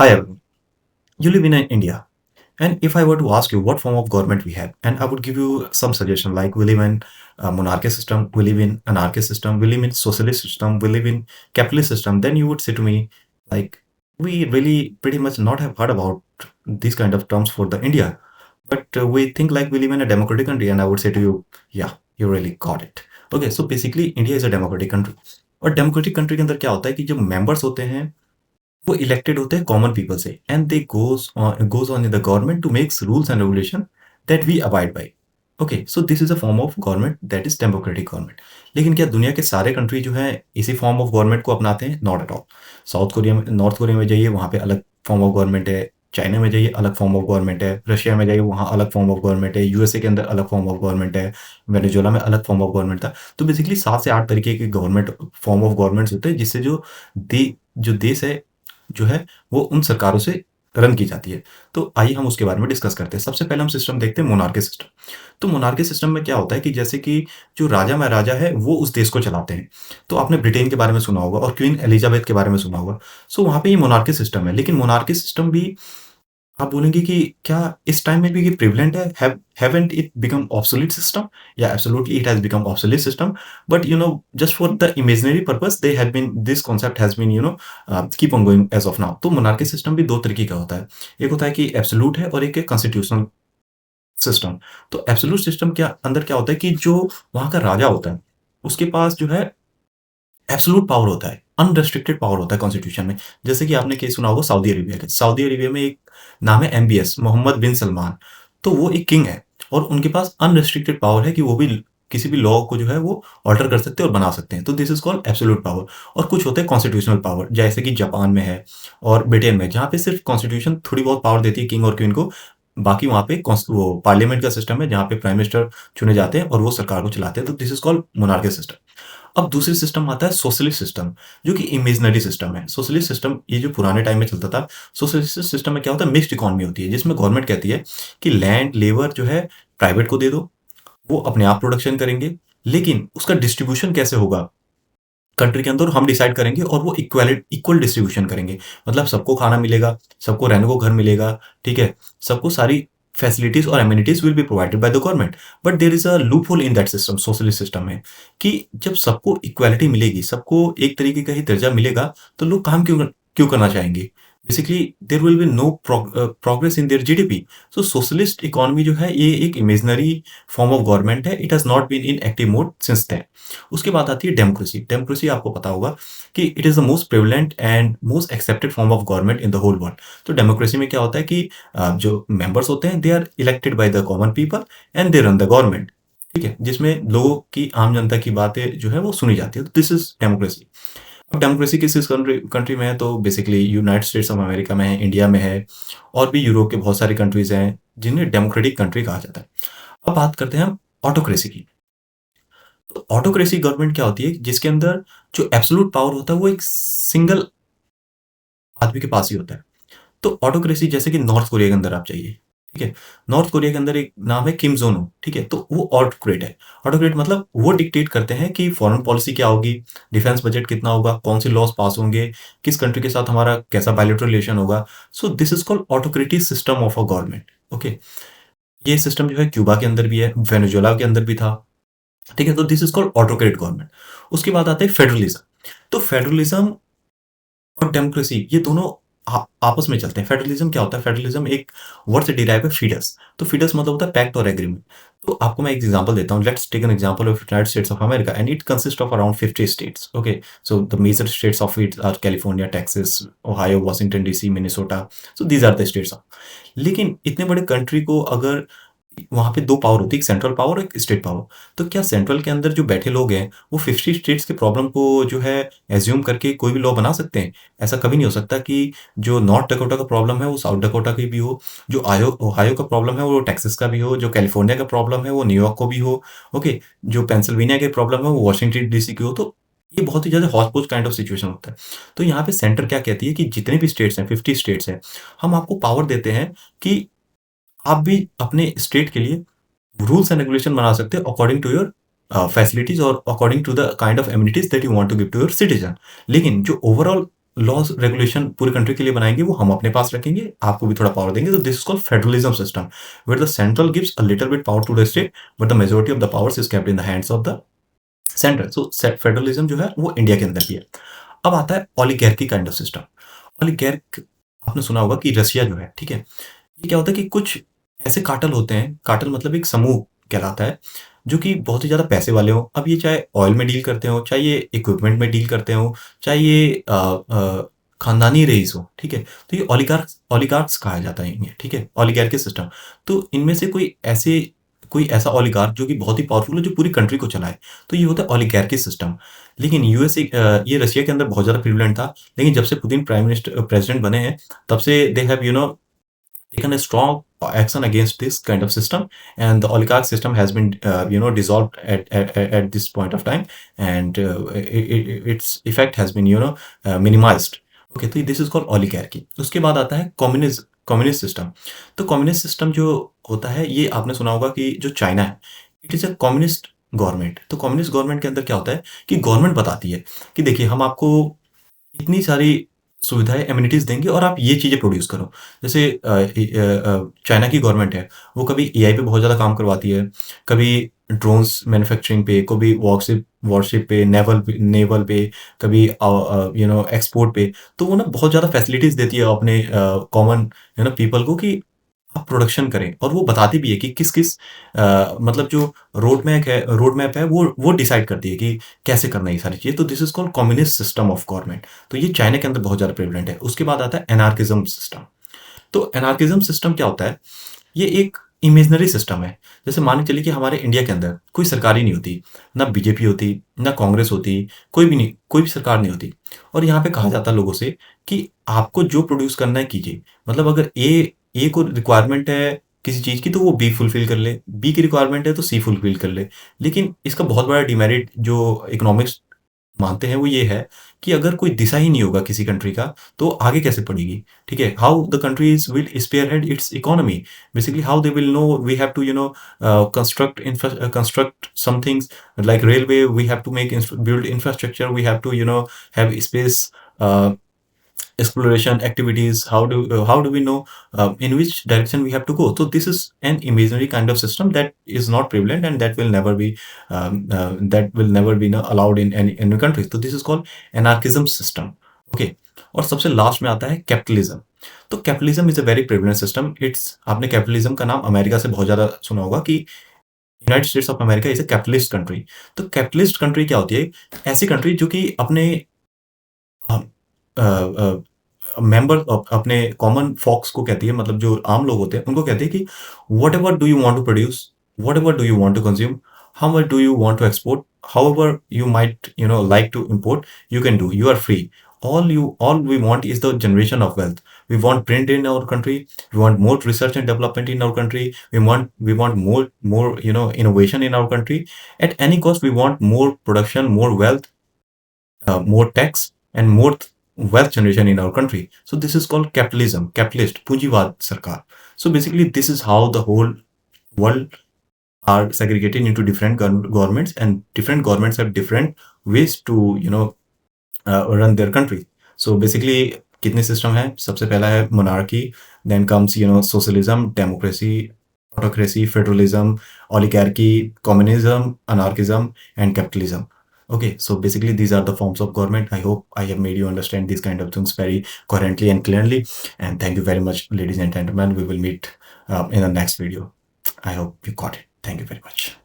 Hi everyone, you live in India, and if I were to ask you what form of government we have, and I would give you some suggestion like we live in a monarchy system, we live in anarchy system, we live in socialist system, we live in capitalist system, then you would say to me like we really pretty much not have heard about these kind of terms for the India, but we think like we live in a democratic country, and I would say to you, yeah, you really got it. Okay, so basically India is a democratic country. और democratic country के अंदर क्या होता है कि जो members होते हैं वो इलेक्टेड होते हैं कॉमन पीपल से and they goes on in the government to makes rules and regulation that we abide by. Okay, so this is a form of government that is democratic government. लेकिन क्या दुनिया के सारे country जो है इसी form of government को अपनाते हैं? Not at all. South Korea में, नॉर्थ कोरिया में जाइए वहाँ पे अलग फॉर्म ऑफ गवर्नमेंट है, चाइना में जाइए अलग फॉर्म ऑफ गवर्नमेंट है, रशिया में जाइए वहाँ अलग फॉर्म ऑफ गवर्नमेंट है, यूएसए के अंदर अलग फॉर्म ऑफ गवर्नमेंट है, वेनेजुएला में अलग फॉर्म ऑफ गवर्नमेंट था। तो बेसिकली 7 से 8 तरीके के गवर्नमेंट फॉर्म ऑफ गवर्नमेंट्स होते हैं जिससे जो देश है जो है वो उन सरकारों से रन की जाती है। तो आइए हम उसके बारे में डिस्कस करते हैं। सबसे पहले हम सिस्टम देखते हैं मोनार्की सिस्टम। तो मोनार्की सिस्टम में क्या होता है कि जैसे कि जो राजा महाराजा है वो उस देश को चलाते हैं। तो आपने ब्रिटेन के बारे में सुना होगा और क्वीन एलिजाबेथ के बारे में सुना होगा। सो वहाँ पे ये मोनार्की सिस्टम है। लेकिन मोनार्की सिस्टम भी आप बोलेंगे कि क्या इस टाइम में भी ये प्रिवलेंट है? Haven't it become obsolete system? या absolutely it has become obsolete system, but just for the imaginary purpose they had been this concept has been keep on going as of now. तो monarchy system भी 2 तरीके का होता है। एक होता है कि एब्सोल्यूट है और एक है कॉन्स्टिट्यूशनल सिस्टम। तो एब्सोल्यूट सिस्टम के अंदर क्या होता है कि जो वहाँ का राजा होता है, उसके पास जो है एब्सोल्यूट पावर होता है, अनरिस्ट्रिक्टेड पावर होता है कॉन्स्टिट्यूशन में। जैसे कि आपने केस सुना होगा सऊदी अरेबिया का। सऊदी अरेबिया में एक नाम है एमबीएस, मोहम्मद बिन सलमान। तो वो एक किंग है और उनके पास अनरिस्ट्रिक्टेड पावर है कि वो भी किसी भी लॉ को जो है वो ऑल्टर कर सकते हैं और बना सकते हैं। तो this is called absolute power. और कुछ होते हैं कॉन्स्टिट्यूशनल पावर, जैसे कि जापान में है और ब्रिटेन में, जहाँ पे सिर्फ कॉन्स्टिट्यूशन थोड़ी बहुत पावर देती है किंग और क्वीन को। बाकी वहाँ पे वो पार्लियामेंट का सिस्टम है जहाँ पे प्राइम मिनिस्टर चुने जाते हैं और वो सरकार को चलाते हैं। तो this is called monarchy system. अब दूसरी सिस्टम आता है सोशलिस्ट सिस्टम, जो कि इमेजिनरी सिस्टम है। सोशलिस्ट सिस्टम ये जो पुराने टाइम में चलता था। सोशलिस्ट सिस्टम में क्या होता है, मिक्स्ड इकोनॉमी होती है जिसमें गवर्नमेंट कहती है कि लैंड लेबर जो है प्राइवेट को दे दो, वो अपने आप प्रोडक्शन करेंगे, लेकिन उसका डिस्ट्रीब्यूशन कैसे होगा कंट्री के अंदर हम डिसाइड करेंगे और वो इक्वल डिस्ट्रीब्यूशन करेंगे। मतलब सबको खाना मिलेगा, सबको रहने को घर मिलेगा, ठीक है, सबको सारी फैसिलिटीज और amenities will be provided by the government. But there is a loophole in that system, socialist system में, कि जब सबको इक्वालिटी मिलेगी, सबको एक तरीके का ही दर्जा मिलेगा, तो लोग काम क्यों क्यों करना चाहेंगे? Basically there will be no progress in their GDP. So socialist economy जो है ये एक इमेजिनरी फॉर्म ऑफ गवर्नमेंट है। It has not been in active mode since then. उसके बाद आती है डेमोक्रेसी। डेमोक्रेसी आपको पता होगा कि it is the most prevalent and most accepted form of government in the whole world. तो डेमोक्रेसी में क्या होता है कि जो मेंबर्स होते हैं they are elected by the common people and they run the government, ठीक है, जिसमें लोगों की, आम जनता की बातें जो है वो सुनी जाती है। तो दिस इज डेमोक्रेसी। अब डेमोक्रेसी किस कंट्री में है? तो basically United States of America में है, इंडिया में है, और भी यूरोप के बहुत सारी कंट्रीज हैं जिन्हें डेमोक्रेटिक कंट्री कहा जाता है। अब बात करते हैं हम ऑटोक्रेसी की। तो ऑटोक्रेसी गवर्नमेंट क्या होती है, जिसके अंदर जो एब्सोल्यूट पावर होता है वो एक सिंगल आदमी के पास ही होता है। तो ऑटोक्रेसी जैसे कि नॉर्थ कोरिया के अंदर आप जाइए, ठीक है, नॉर्थ कोरिया के अंदर एक नाम है किम जोन हो, ठीक है, तो वो ऑटोक्रेट है। ऑटोक्रेट मतलब वो डिक्टेट करते हैं कि फॉरेन पॉलिसी क्या होगी, डिफेंस बजट कितना होगा, कौन से लॉज पास होंगे, किस कंट्री के साथ हमारा कैसा बायलैटरल रिलेशन होगा। सो this is called autocratic system of a government. Okay, ये सिस्टम जो है क्यूबा के अंदर भी है, वेनेजुएला के अंदर भी था, ठीक है। तो this is called autocrat government. उसके बाद आते हैं फेडरलिज्म। तो फेडरलिज्म और डेमोक्रेसी ये दोनों आपस में चलते हैं। फेडरलिज्म क्या होता है? फेडरलिज्म एक वर्ड से डिराइव है, फीडस। तो फीडस मतलब होता है पैक्ट और एग्रीमेंट। तो आपको मैं एक एग्जांपल देता हूँ। Let's take an example of United States of America and it consist of around 50 states. Okay, so the major states of it are California, Texas, Ohio, Washington DC, Minnesota. So these are the states of. लेकिन इतने बड़े country को अगर वहाँ पे 2 power होती है, एक सेंट्रल पावर और एक स्टेट पावर। तो क्या सेंट्रल के अंदर जो बैठे लोग हैं, वो 50 स्टेट्स के प्रॉब्लम को जो है एज़्यूम करके कोई भी लॉ बना सकते हैं? ऐसा कभी नहीं हो सकता कि जो नॉर्थ डकोटा का प्रॉब्लम है, वो साउथ डकोटा की भी हो, जो ओहायो का प्रॉब्लम है, वो टेक्सास का भी हो, जो कैलिफोर्निया का प्रॉब्लम है, वो न्यूयॉर्क को भी हो, ओके, जो पेंसिल्वेनिया की प्रॉब्लम है, वो वाशिंगटन डीसी की हो। तो ये बहुत ही ज़्यादा हौच-पौच काइंड ऑफ सिचुएशन होता है। तो यहाँ पे सेंटर क्या कहती है कि जितने भी स्टेट्स हैं, 50 स्टेट्स हैं, हम आपको पावर देते हैं कि आप भी अपने स्टेट के लिए रूल्स एंड रेगुलेशन बना सकते हो अकॉर्डिंग टू योर फैसिलिटीज और according to the kind of amenities that you want to give to your citizen. लेकिन जो ओवरऑल लॉज रेगुलेशन पूरी कंट्री के लिए बनाएंगे, वो हम अपने पास रखेंगे, आपको भी थोड़ा पावर देंगे। तो this is called federalism system, where the central gives a little bit power to the state, but the majority of the powers is kept in the hands of the centre. So federalism जो है वो India के अंदर भी है। अब आता है oligarchy kind of system. Oligarch, आपने सुना होगा कि रसिया जो है, ठीक है, ये क्या होता है कि कुछ ऐसे कार्टेल होते हैं, कार्टेल मतलब एक समूह कहलाता है, जो कि बहुत ही ज़्यादा पैसे वाले हों। अब ये चाहे ऑयल में डील करते हों, चाहे ये इक्विपमेंट में डील करते हों, चाहे ये खानदानी रईस हो, ठीक है? तो ये ओलिगार्क्स कहा जाता है इन्हें, ठीक है? Oligarchy system. तो इनमें से कोई ऐसा ओलिगार्क जो कि बहुत ही पावरफुल है, जो पूरी कंट्री को चलाए, तो ये होता है ओलिगार्की सिस्टम। लेकिन ये रशिया के अंदर बहुत ज़्यादा प्रिवेलेंट था, लेकिन जब से पुतिन प्रेज़िडेंट बने हैं, तब से they have taken a strong action against this kind of system, and the oligarch system has been dissolved at this point of time, and its effect has been minimized. Okay, तो this is called oligarchy. उसके बाद आता है communist system. तो communist system जो होता है, ये आपने सुना होगा कि जो चाइना है, it is a communist government. तो कम्युनिस्ट गवर्नमेंट के अंदर क्या होता है कि गवर्नमेंट बताती है कि देखिए, हम आपको इतनी सारी सुविधाएँ, एमिनिटीज़ देंगे और आप ये चीज़ें प्रोड्यूस करो। जैसे चाइना की गवर्नमेंट है, वो कभी एआई पे बहुत ज़्यादा काम करवाती है, कभी ड्रोन्स मैन्युफैक्चरिंग पे, कभी वॉरशिप पे, नेवल पे, कभी एक्सपोर्ट पे। तो वो ना बहुत ज़्यादा फैसिलिटीज़ देती है अपने कॉमन पीपल को, कि आप प्रोडक्शन करें, और वो बताती भी है कि किस-किस मतलब जो रोड मैप है, वो डिसाइड करती है कि कैसे करना है ये सारी चीज़ें। तो this is called communist system of government. तो ये चाइना के अंदर बहुत ज़्यादा प्रेवलेंट है। उसके बाद आता है एनार्किज़्म सिस्टम। तो एनार्किज़्म सिस्टम क्या होता है? ये एक इमेजिनरी सिस्टम है। जैसे मान के चलिए कि हमारे इंडिया के अंदर कोई सरकार ही नहीं होती, ना बीजेपी होती, ना कांग्रेस होती, कोई भी सरकार नहीं होती। और यहाँ पे कहा जाता है लोगों से कि आपको जो प्रोड्यूस करना है कीजिए। मतलब अगर ए को रिक्वायरमेंट है किसी चीज़ की, तो वो बी फुलफ़िल कर ले, बी की रिक्वायरमेंट है तो सी फुलफ़िल कर ले। लेकिन इसका बहुत बड़ा डिमेरिट जो इकोनॉमिक्स मानते हैं वो ये है कि अगर कोई दिशा ही नहीं होगा किसी कंट्री का, तो आगे कैसे बढ़ेगी? ठीक है? How the countries will spearhead it's economy? Basically, how they will know we have to construct some things like railway. We have to build infrastructure. We have to have space uh, exploration activities. How do we know in which direction we have to go? So this is an imaginary kind of system that is not prevalent, and that will never be allowed in any country. So this is called anarchism system. Okay. और सबसे last में आता है capitalism. तो capitalism is a very prevalent system. It's आपने capitalism का नाम America से बहुत ज़्यादा सुना होगा कि United States of America is a capitalist country. तो कैपिटलिस्ट कंट्री क्या होती है? ऐसी कंट्री जो कि अपने मेंबर अपने कॉमन फॉक्स को कहती है, मतलब जो आम लोग होते हैं उनको कहती है कि whatever do you want to produce, whatever do you want to consume, how much do you want to export, however you might like to import, you can do, you are free. All we want is the generation of wealth. We want print in our country, we want more research and development in our country, we want more innovation in our country. At any cost we want more production, more wealth, more tax, and more wealth generation in our country. So this is called capitalism, capitalist, Punjiwad Sarkar. So basically this is how the whole world are segregated into different governments, and different governments have different ways to run their country. So basically कितने system है? सबसे पहला है monarchy, then comes socialism, democracy, autocracy, federalism, oligarchy, communism, anarchism, and capitalism. Okay, so basically these are the forms of government. I hope I have made you understand these kind of things very coherently and clearly. And thank you very much, ladies and gentlemen. We will meet in the next video. I hope you got it. Thank you very much.